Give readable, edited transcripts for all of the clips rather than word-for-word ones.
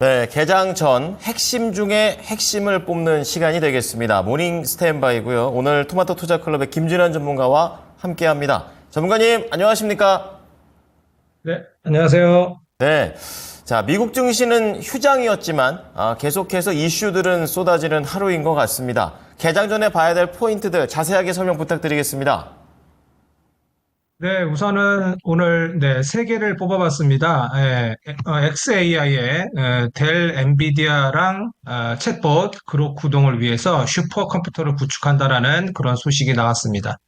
네, 개장 전 핵심 중에 핵심을 뽑는 시간이 되겠습니다. 모닝 스탠바이고요. 오늘 토마토 투자클럽의 김진환 전문가와 함께합니다. 전문가님, 안녕하십니까? 네, 안녕하세요. 네, 자, 미국 증시는 휴장이었지만 계속해서 이슈들은 쏟아지는 하루인 것 같습니다. 개장 전에 봐야 될 포인트들 자세하게 설명 부탁드리겠습니다. 네, 우선은 오늘 세 개를 뽑아봤습니다. XAI의 델 엔비디아랑 챗봇 그룹 구동을 위해서 슈퍼컴퓨터를 구축한다라는 그런 소식이 나왔습니다.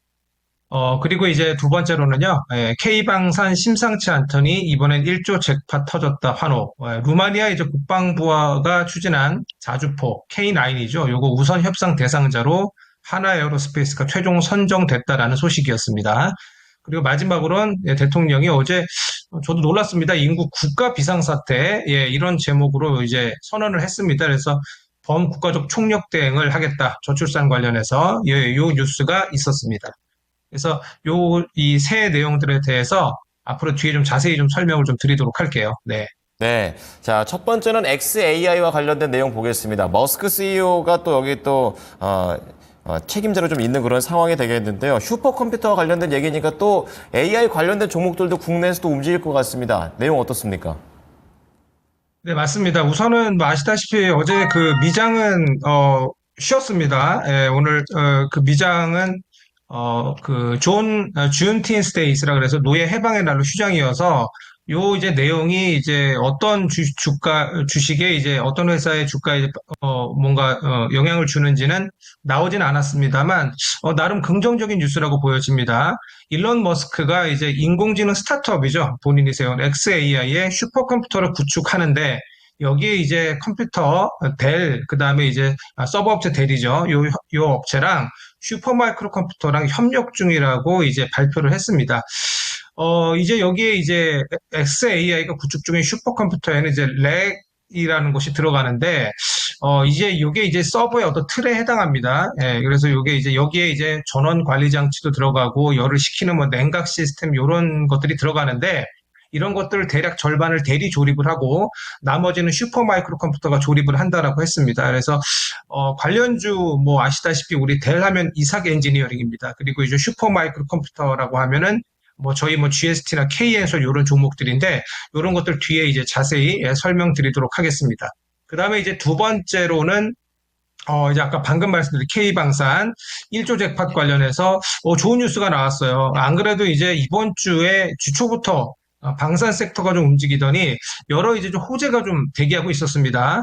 그리고 이제 두 번째로는요, K방산 심상치 않더니 이번엔 1조 잭팟 터졌다 환호. 루마니아 이제 국방부가 추진한 자주포 K9이죠. 요거 우선 협상 대상자로 하나에어로스페이스가 최종 선정됐다라는 소식이었습니다. 그리고 마지막으로는 대통령이 어제 저도 놀랐습니다. 인구 국가 비상사태, 이런 제목으로 이제 선언을 했습니다. 그래서 범국가적 총력 대응을 하겠다. 저출산 관련해서 요 뉴스가 있었습니다. 그래서 이 세 내용들에 대해서 앞으로 뒤에 좀 자세히 좀 설명을 좀 드리도록 할게요. 네. 네, 자, 첫 번째는 XAI와 관련된 내용 보겠습니다. 머스크 CEO가 또 여기 또 책임자로 좀 있는 그런 상황이 되겠는데요. 슈퍼컴퓨터와 관련된 얘기니까 또 AI 관련된 종목들도 국내에서도 움직일 것 같습니다. 내용 어떻습니까? 네, 맞습니다. 우선은 뭐 아시다시피 어제 그 미장은 쉬었습니다. 오늘 그 미장은 준틴 스테이스라 그래서 노예 해방의 날로 휴장이어서 요 이제 내용이 이제 어떤 주식에 이제 어떤 회사의 주가에 뭔가 영향을 주는지는 나오진 않았습니다만 나름 긍정적인 뉴스라고 보여집니다. 일론 머스크가 이제 인공지능 스타트업이죠. 본인이 세운 XAI의 슈퍼컴퓨터를 구축하는데 여기에 이제 컴퓨터 그다음에 이제 서버 업체 델이죠. 요 업체랑 슈퍼마이크로 컴퓨터랑 협력 중이라고 이제 발표를 했습니다. 이제 여기에 이제 XAI가 구축 중인 슈퍼컴퓨터에는 이제 렉이라는 것이 들어가는데, 이제 요게 이제 서버의 어떤 틀에 해당합니다. 그래서 요게 이제 여기에 이제 전원 관리 장치도 들어가고 열을 식히는 뭐 냉각 시스템 요런 것들이 들어가는데, 이런 것들을 대략 절반을 대리 조립을 하고 나머지는 슈퍼마이크로 컴퓨터가 조립을 한다라고 했습니다. 그래서 관련주 뭐 아시다시피 우리 델 하면 이삭 엔지니어링입니다. 그리고 이제 슈퍼마이크로 컴퓨터라고 하면은 뭐 저희 뭐 GST나 KN솔 이런 종목들인데 이런 것들 뒤에 이제 자세히 설명드리도록 하겠습니다. 그다음에 이제 두 번째로는 이제 아까 방금 말씀드린 K방산 1조 잭팟 관련해서 좋은 뉴스가 나왔어요. 안 그래도 이제 이번 주에 주초부터 방산 섹터가 좀 움직이더니 여러 이제 좀 호재가 좀 대기하고 있었습니다.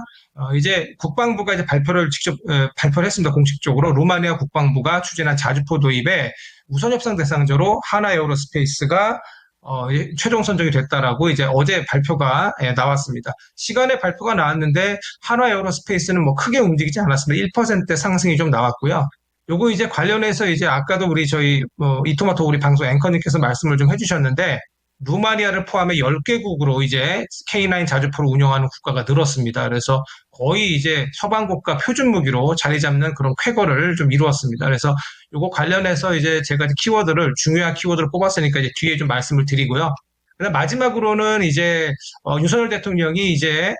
이제 국방부가 이제 직접 발표를 했습니다. 공식적으로 루마니아 국방부가 추진한 자주포 도입에 우선 협상 대상자로 하나에어로스페이스가 최종 선정이 됐다라고 이제 어제 발표가 나왔습니다. 시간에 발표가 나왔는데 하나에어로스페이스는 뭐 크게 움직이지 않았습니다. 1% 상승이 좀 나왔고요. 요거 이제 관련해서 이제 아까도 저희 이토마토 우리 방송 앵커님께서 말씀을 좀 해주셨는데 루마니아를 포함해 10개국으로 이제 K9 자주포를 운영하는 국가가 늘었습니다. 그래서 거의 이제 서방 국가 표준 무기로 자리 잡는 그런 쾌거를 좀 이루었습니다. 그래서 요거 관련해서 이제 제가 중요한 키워드를 뽑았으니까 이제 뒤에 좀 말씀을 드리고요. 그다음 마지막으로는 이제 윤석열 대통령이 이제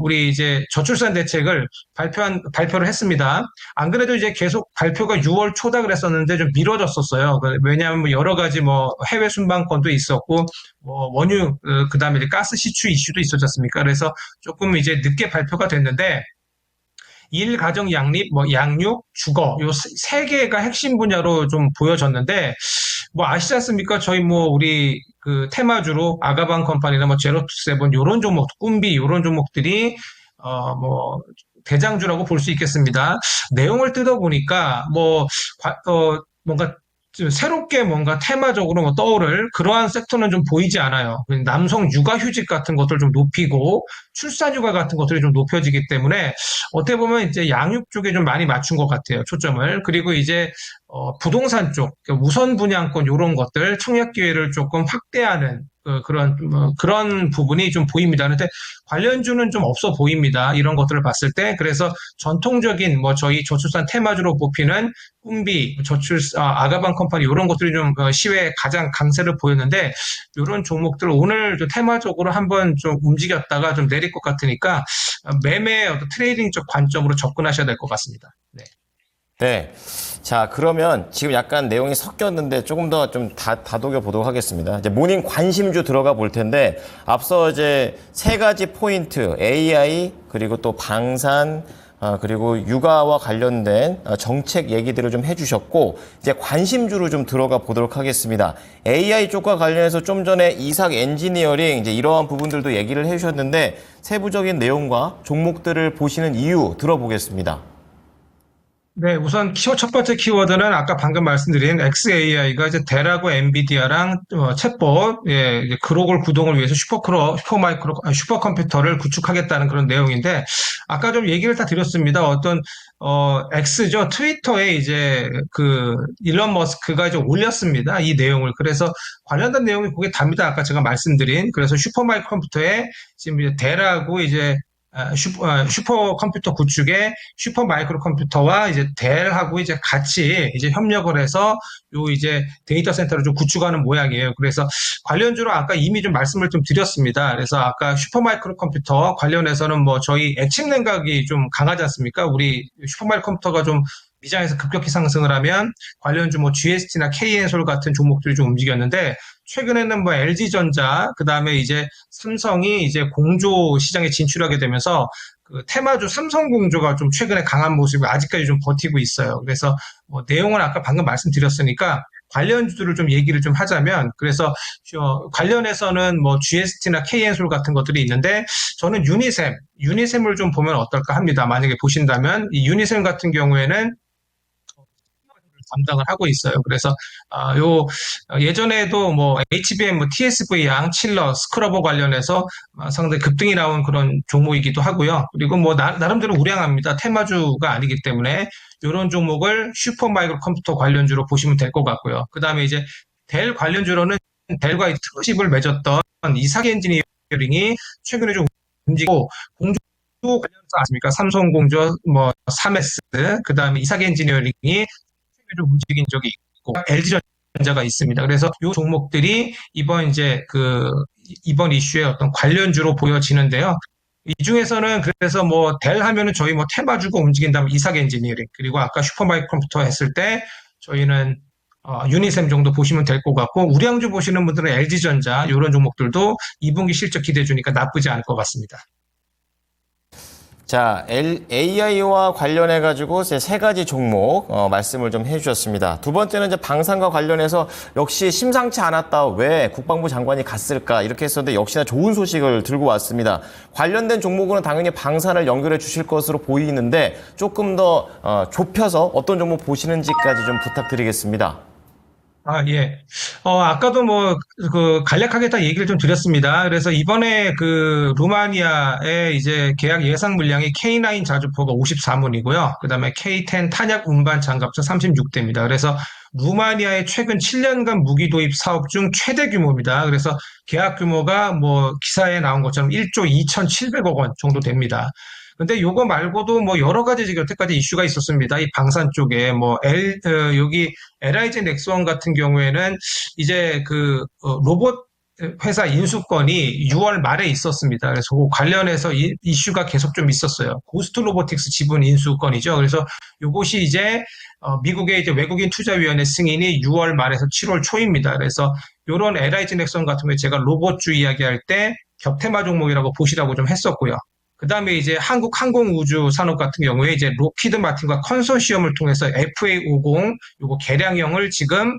우리 이제 저출산 대책을 발표를 했습니다. 안 그래도 이제 계속 발표가 6월 초다 그랬었는데 좀 미뤄졌었어요. 왜냐하면 뭐 여러 가지 뭐 해외 순방권도 있었고 뭐 원유 그다음에 이제 가스 시추 이슈도 있었지 않습니까? 그래서 조금 이제 늦게 발표가 됐는데 가정 양립, 뭐 양육, 주거 요 세 개가 핵심 분야로 좀 보여졌는데 뭐 아시지 않습니까? 저희 뭐 우리 그 테마주로 아가방 컴퍼니나 뭐 제로투세븐 요런 종목, 꿈비 요런 종목들이 뭐 대장주라고 볼 수 있겠습니다. 내용을 뜯어보니까 뭔가 좀 새롭게 뭔가 테마적으로 뭐 떠오를 그러한 섹터는 좀 보이지 않아요. 남성 육아휴직 같은 것들 좀 높이고 출산휴가 같은 것들이 좀 높여지기 때문에 어떻게 보면 이제 양육 쪽에 좀 많이 맞춘 것 같아요. 초점을. 그리고 이제 부동산 쪽, 그러니까 우선 분양권 이런 것들 청약 기회를 조금 확대하는 그런 부분이 좀 보입니다. 그런데 관련주는 좀 없어 보입니다. 이런 것들을 봤을 때. 그래서 전통적인 저희 저출산 테마주로 뽑히는 꿈비, 아가방 컴퍼니 이런 것들이 좀 시외에 가장 강세를 보였는데 이런 종목들 오늘 좀 테마적으로 한번 좀 움직였다가 좀 내릴 것 같으니까 매매 어떤 트레이딩적 관점으로 접근하셔야 될 것 같습니다. 네. 네. 자, 그러면 지금 약간 내용이 섞였는데 조금 더 좀 다독여 보도록 하겠습니다. 이제 모닝 관심주 들어가 볼 텐데 앞서 이제 세 가지 포인트, AI, 그리고 또 방산, 그리고 육아와 관련된 정책 얘기들을 좀 해주셨고, 이제 관심주로 좀 들어가 보도록 하겠습니다. AI 쪽과 관련해서 좀 전에 이삭 엔지니어링, 이제 이러한 부분들도 얘기를 해주셨는데, 세부적인 내용과 종목들을 보시는 이유 들어보겠습니다. 네, 우선 첫 번째 키워드는 아까 방금 말씀드린 XAI가 이제 델하고 엔비디아랑 챗봇, 이제 글로벌 구동을 위해서 슈퍼컴퓨터를 구축하겠다는 그런 내용인데, 아까 좀 얘기를 다 드렸습니다. X죠. 트위터에 이제 일론 머스크가 이제 올렸습니다. 이 내용을. 그래서 관련된 내용이 거기에 답니다. 아까 제가 말씀드린. 그래서 슈퍼마이크로컴퓨터에 지금 이제 델하고 이제 슈퍼컴퓨터 구축에 슈퍼마이크로 컴퓨터와 이제 델하고 이제 같이 이제 협력을 해서 요 이제 데이터 센터를 좀 구축하는 모양이에요. 그래서 관련주로 아까 이미 좀 말씀을 좀 드렸습니다. 그래서 아까 슈퍼마이크로 컴퓨터 관련해서는 저희 액침 냉각이 좀 강하지 않습니까? 우리 슈퍼마이크로 컴퓨터가 좀 미장에서 급격히 상승을 하면 관련주 GST나 KN솔 같은 종목들이 좀 움직였는데 최근에는 LG전자 그다음에 이제 삼성이 이제 공조 시장에 진출하게 되면서 테마주 삼성공조가 좀 최근에 강한 모습이 아직까지 좀 버티고 있어요. 그래서 내용은 아까 방금 말씀드렸으니까 관련주들을 좀 얘기를 좀 하자면 관련해서는 GST나 KN솔 같은 것들이 있는데 저는 유니셈을 좀 보면 어떨까 합니다. 만약에 보신다면 이 유니셈 같은 경우에는 담당을 하고 있어요. 그래서 예전에도 HBM, TSV, 양칠러, 스크러버 관련해서 상당히 급등이 나온 그런 종목이기도 하고요. 그리고 나름대로 우량합니다. 테마주가 아니기 때문에 이런 종목을 슈퍼마이크로 컴퓨터 관련주로 보시면 될 것 같고요. 그 다음에 이제 델 관련주로는 델과 특집을 맺었던 이삭 엔지니어링이 최근에 좀 움직이고 공조 관련주 아십니까? 삼성공조, 3S, 그 다음에 이삭 엔지니어링이 좀 움직인 적이 있고 LG전자가 있습니다. 그래서 이 종목들이 이번 이슈의 어떤 관련주로 보여지는데요. 이 중에서는 그래서 델 하면은 저희 테마주가 움직인다면 이삭 엔지니어링 그리고 아까 슈퍼마이크로 컴퓨터 했을 때 저희는 유니셈 정도 보시면 될 것 같고 우량주 보시는 분들은 LG전자 이런 종목들도 2분기 실적 기대해 주니까 나쁘지 않을 것 같습니다. 자, AI와 관련해가지고 세 가지 종목 말씀을 좀 해주셨습니다. 두 번째는 이제 방산과 관련해서 역시 심상치 않았다. 왜 국방부 장관이 갔을까? 이렇게 했었는데 역시나 좋은 소식을 들고 왔습니다. 관련된 종목으로는 당연히 방산을 연결해 주실 것으로 보이는데 조금 더 좁혀서 어떤 종목 보시는지까지 좀 부탁드리겠습니다. 예. 아까도 간략하게 다 얘기를 좀 드렸습니다. 그래서 이번에 루마니아의 이제 계약 예상 물량이 K9 자주포가 54문이고요. 그 다음에 K10 탄약 운반 장갑차 36대입니다. 그래서 루마니아의 최근 7년간 무기 도입 사업 중 최대 규모입니다. 그래서 계약 규모가 기사에 나온 것처럼 1조 2,700억 원 정도 됩니다. 근데 요거 말고도 여러 가지 지금 여태까지 이슈가 있었습니다. 이 방산 쪽에 여기 LIG 넥스원 같은 경우에는 이제 로봇 회사 인수권이 6월 말에 있었습니다. 그래서 그 관련해서 이슈가 계속 좀 있었어요. 고스트 로보틱스 지분 인수권이죠. 그래서 요것이 이제 미국의 이제 외국인 투자위원회 승인이 6월 말에서 7월 초입니다. 그래서 요런 LIG 넥스원 같은 경우에 제가 로봇주 이야기할 때 격테마 종목이라고 보시라고 좀 했었고요. 그 다음에 이제 한국 항공우주 산업 같은 경우에 이제 로키드 마틴과 컨소시엄을 통해서 FA50 요거 개량형을 지금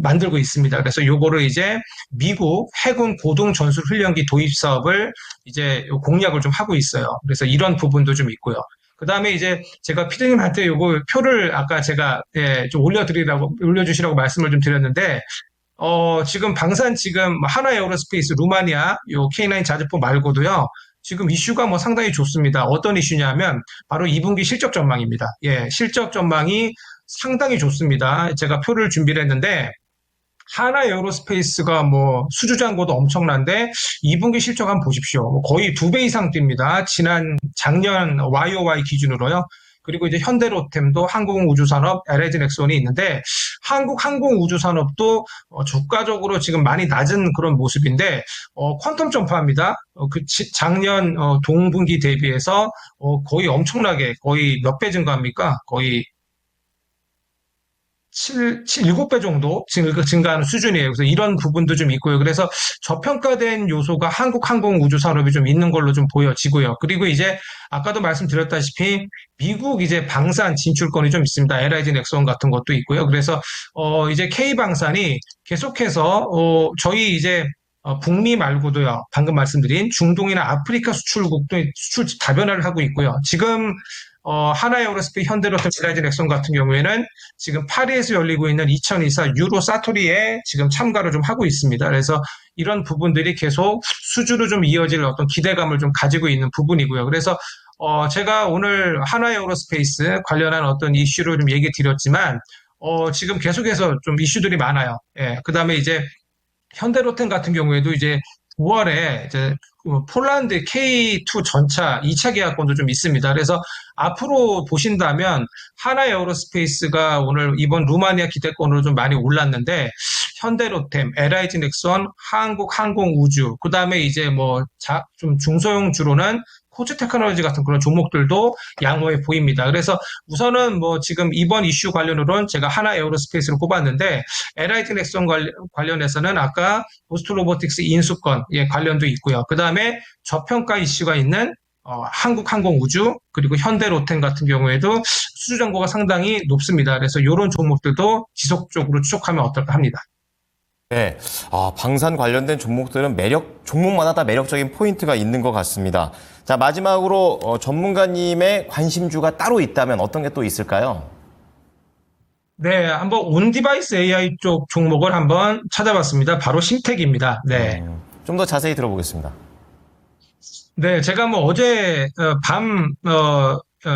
만들고 있습니다. 그래서 요거를 이제 미국 해군 고동 전술 훈련기 도입 사업을 이제 공략을 좀 하고 있어요. 그래서 이런 부분도 좀 있고요. 그 다음에 이제 제가 피디님한테 요거 표를 아까 제가 좀 올려주시라고 말씀을 좀 드렸는데 지금 방산 하나 에어로스페이스 루마니아 요 K9 자주포 말고도요. 지금 이슈가 상당히 좋습니다. 어떤 이슈냐면 바로 2분기 실적 전망입니다. 예, 실적 전망이 상당히 좋습니다. 제가 표를 준비를 했는데 하나 에어로스페이스가 뭐 수주잔고도 엄청난데 2분기 실적 한번 보십시오. 뭐 거의 2배 이상 뜁니다. 작년 YOY 기준으로요. 그리고 이제 현대로템도 항공우주산업, LH 넥슨이 있는데 한국 항공우주산업도 주가적으로 지금 많이 낮은 그런 모습인데 퀀텀 점프합니다. 작년 동분기 대비해서 거의 엄청나게 거의 몇 배 증가합니까? 거의 7배 정도 증가하는 수준이에요. 그래서 이런 부분도 좀 있고요. 그래서 저평가된 요소가 한국 항공우주산업이 좀 있는 걸로 좀 보여지고요. 그리고 이제 아까도 말씀드렸다시피 미국 이제 방산 진출권이 좀 있습니다. LIG 넥슨 같은 것도 있고요. 그래서 이제 K방산이 계속해서 저희 이제 북미 말고도요. 방금 말씀드린 중동이나 아프리카 수출국도 수출 다변화를 하고 있고요. 지금 하나에어로스페이스, 현대로템, LIG 넥슨 같은 경우에는 지금 파리에서 열리고 있는 2024 유로 사토리에 지금 참가를 좀 하고 있습니다. 그래서 이런 부분들이 계속 수주로 좀 이어질 어떤 기대감을 좀 가지고 있는 부분이고요. 그래서 제가 오늘 하나에어로스페이스 관련한 어떤 이슈를 좀 얘기 드렸지만 지금 계속해서 좀 이슈들이 많아요. 예, 그다음에 이제 현대로템 같은 경우에도 이제 9월에 이제 폴란드 K2 전차 2차 계약권도 좀 있습니다. 그래서 앞으로 보신다면 하나 에어로스페이스가 오늘 이번 루마니아 기대권으로 좀 많이 올랐는데 현대로템, LIG 넥슨, 한국 항공우주, 그 다음에 이제 뭐 좀 중소형 주로는 코츠 테크놀로지 같은 그런 종목들도 양호해 보입니다. 그래서 우선은 뭐 지금 이번 이슈 관련으로는 제가 하나 에어로스페이스를 꼽았는데 LIG 넥슨 관련해서는 아까 보스트 로보틱스 인수권 관련도 있고요. 그 다음에 저평가 이슈가 있는 한국 항공우주 그리고 현대로템 같은 경우에도 수주 잔고가 상당히 높습니다. 그래서 이런 종목들도 지속적으로 추적하면 어떨까 합니다. 네, 방산 관련된 종목들은 종목마다 다 매력적인 포인트가 있는 것 같습니다. 자, 마지막으로 전문가님의 관심주가 따로 있다면 어떤 게 또 있을까요? 네, 한번 온디바이스 AI 쪽 종목을 한번 찾아봤습니다. 바로 심택입니다. 네. 좀 더 자세히 들어보겠습니다. 네, 제가 뭐 어제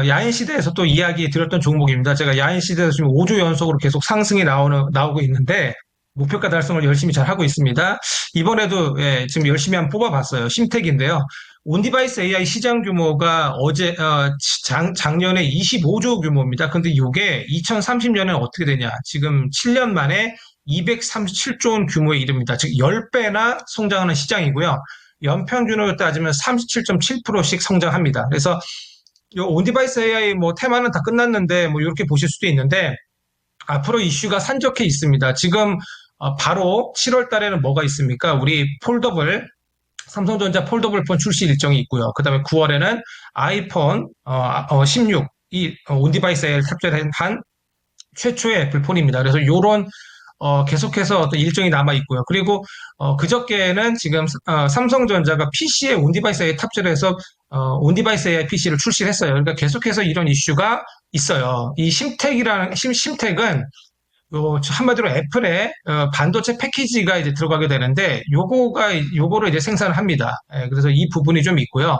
야인 시대에서 또 이야기 드렸던 종목입니다. 제가 야인 시대에서 지금 5주 연속으로 계속 상승이 나오고 있는데 목표가 달성을 열심히 잘 하고 있습니다. 이번에도 지금 열심히 한번 뽑아봤어요. 심택인데요. 온디바이스 AI 시장 규모가 작년에 25조 규모입니다. 근데 이게 2030년에 어떻게 되냐? 지금 7년 만에 237조 원 규모에 이릅니다. 즉 10배나 성장하는 시장이고요. 연평균으로 따지면 37.7%씩 성장합니다. 그래서 이 온디바이스 AI 뭐 테마는 다 끝났는데 뭐 이렇게 보실 수도 있는데 앞으로 이슈가 산적해 있습니다. 지금 바로 7월 달에는 뭐가 있습니까? 우리 삼성전자 폴더블 폰 출시 일정이 있고요. 그 다음에 9월에는 아이폰 16, 이 온디바이스 AI를 탑재한 최초의 애플폰입니다. 그래서 이런 계속해서 어떤 일정이 남아 있고요. 그리고 그저께는 지금 삼성전자가 PC에 온디바이스 AI 탑재를 해서 온디바이스 AI PC를 출시를 했어요. 그러니까 계속해서 이런 이슈가 있어요. 이 심택은 한마디로 애플의 반도체 패키지가 이제 들어가게 되는데 요거를 이제 생산을 합니다. 그래서 이 부분이 좀 있고요.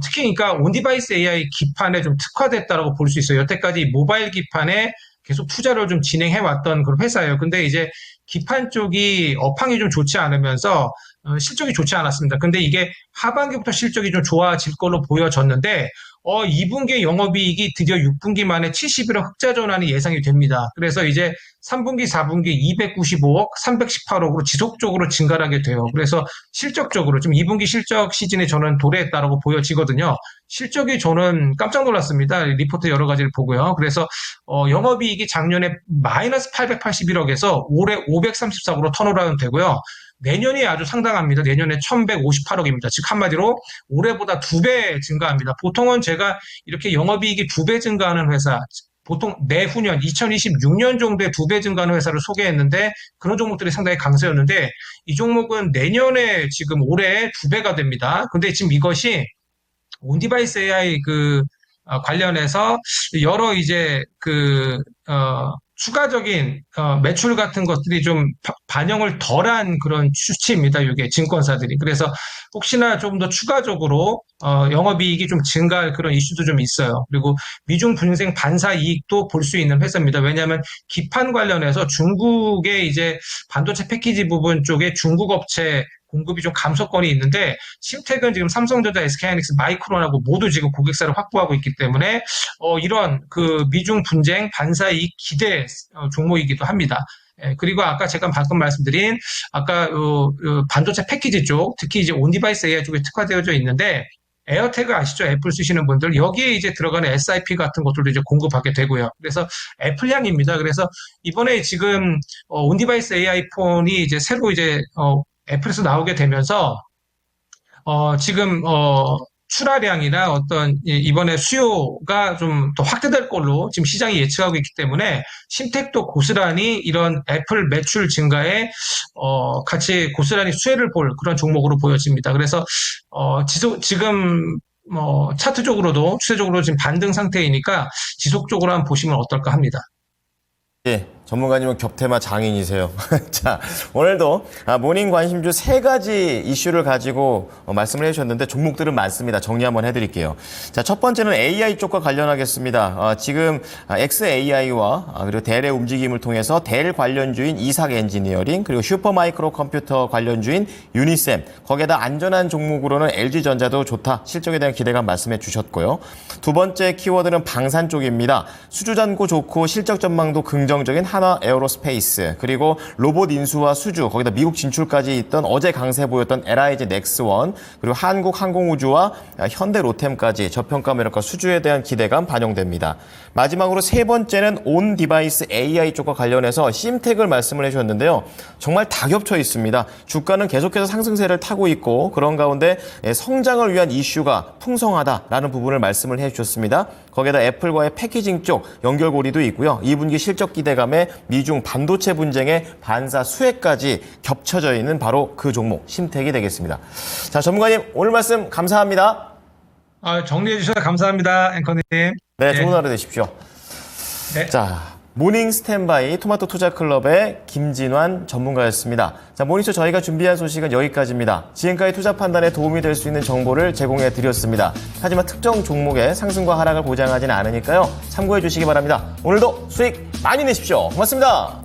특히 그러니까 온디바이스 AI 기판에 좀 특화됐다라고 볼 수 있어요. 여태까지 모바일 기판에 계속 투자를 좀 진행해 왔던 그런 회사예요. 근데 이제 기판 쪽이 업황이 좀 좋지 않으면서 실적이 좋지 않았습니다. 근데 이게 하반기부터 실적이 좀 좋아질 걸로 보여졌는데 2분기 영업이익이 드디어 6분기 만에 71억 흑자 전환이 예상이 됩니다. 그래서 이제 3분기, 4분기 295억, 318억으로 지속적으로 증가하게 돼요. 그래서 실적적으로 지금 2분기 실적 시즌에 저는 도래했다라고 보여지거든요. 실적이 저는 깜짝 놀랐습니다. 리포트 여러 가지를 보고요. 그래서 영업이익이 작년에 마이너스 881억에서 올해 534억으로 턴어라운드 되고요. 내년이 아주 상당합니다. 내년에 1158억입니다. 즉 한마디로 올해보다 2배 증가합니다. 보통은 제가 이렇게 영업이익이 2배 증가하는 회사, 보통 내후년 2026년 정도에 2배 증가하는 회사를 소개했는데 그런 종목들이 상당히 강세였는데 이 종목은 내년에 지금 올해 2배가 됩니다. 근데 지금 이것이 온디바이스 AI 관련해서 여러 이제 추가적인 매출 같은 것들이 좀 반영을 덜한 그런 수치입니다. 이게 증권사들이. 그래서 혹시나 좀 더 추가적으로 영업이익이 좀 증가할 그런 이슈도 좀 있어요. 그리고 미중 분쟁 반사 이익도 볼 수 있는 회사입니다. 왜냐하면 기판 관련해서 중국의 이제 반도체 패키지 부분 쪽에 중국 업체 공급이 좀 감소권이 있는데 심택은 지금 삼성전자, SK하이닉스, 마이크론하고 모두 지금 고객사를 확보하고 있기 때문에 이런 그 미중 분쟁 반사이익 기대 종목이기도 합니다. 예, 그리고 아까 제가 방금 말씀드린 아까 반도체 패키지 쪽, 특히 이제 온디바이스 AI 쪽에 특화되어져 있는데 에어태그 아시죠? 애플 쓰시는 분들 여기에 이제 들어가는 SIP 같은 것들도 이제 공급하게 되고요. 그래서 애플향입니다. 그래서 이번에 지금 온디바이스 AI 폰이 이제 새로 이제 애플에서 나오게 되면서 지금 출하량이나 어떤 이번에 수요가 좀 더 확대될 걸로 지금 시장이 예측하고 있기 때문에 심택도 고스란히 이런 애플 매출 증가에 같이 고스란히 수혜를 볼 그런 종목으로 보여집니다. 그래서 지금 차트적으로도 추세적으로 지금 반등 상태이니까 지속적으로 한번 보시면 어떨까 합니다. 예, 전문가님은 겹테마 장인이세요. 자, 오늘도 모닝 관심주 3가지 이슈를 가지고 말씀을 해주셨는데 종목들은 많습니다. 정리 한번 해드릴게요. 자, 첫 번째는 AI 쪽과 관련하겠습니다. 지금 xAI와 그리고 델의 움직임을 통해서 델 관련주인 이삭 엔지니어링 그리고 슈퍼마이크로 컴퓨터 관련주인 유니셈 거기에다 안전한 종목으로는 LG전자도 좋다. 실적에 대한 기대감 말씀해 주셨고요. 두 번째 키워드는 방산 쪽입니다. 수주잔고 좋고 실적 전망도 긍정적인 하나 에어로스페이스 그리고 로봇 인수와 수주 거기다 미국 진출까지 있던 어제 강세 보였던 LIG 넥스원 그리고 한국 항공우주와 현대 로템까지 저평가 매력과 수주에 대한 기대감 반영됩니다. 마지막으로 세 번째는 온 디바이스 AI 쪽과 관련해서 심택을 말씀을 해주셨는데요. 정말 다 겹쳐 있습니다. 주가는 계속해서 상승세를 타고 있고 그런 가운데 성장을 위한 이슈가 풍성하다라는 부분을 말씀을 해주셨습니다. 거기에다 애플과의 패키징 쪽 연결고리도 있고요. 2분기 실적 기대감에 미중 반도체 분쟁의 반사 수혜까지 겹쳐져 있는 바로 그 종목 심택이 되겠습니다. 자, 전문가님 오늘 말씀 감사합니다. 정리해 주셔서 감사합니다, 앵커님. 네, 좋은 하루 되십시오. 네. 자, 모닝 스탠바이 토마토 투자 클럽의 김진환 전문가였습니다. 자, 모닝쇼 저희가 준비한 소식은 여기까지입니다. 지금까지 투자 판단에 도움이 될 수 있는 정보를 제공해 드렸습니다. 하지만 특정 종목의 상승과 하락을 보장하지는 않으니까요. 참고해 주시기 바랍니다. 오늘도 수익 많이 내십시오. 고맙습니다.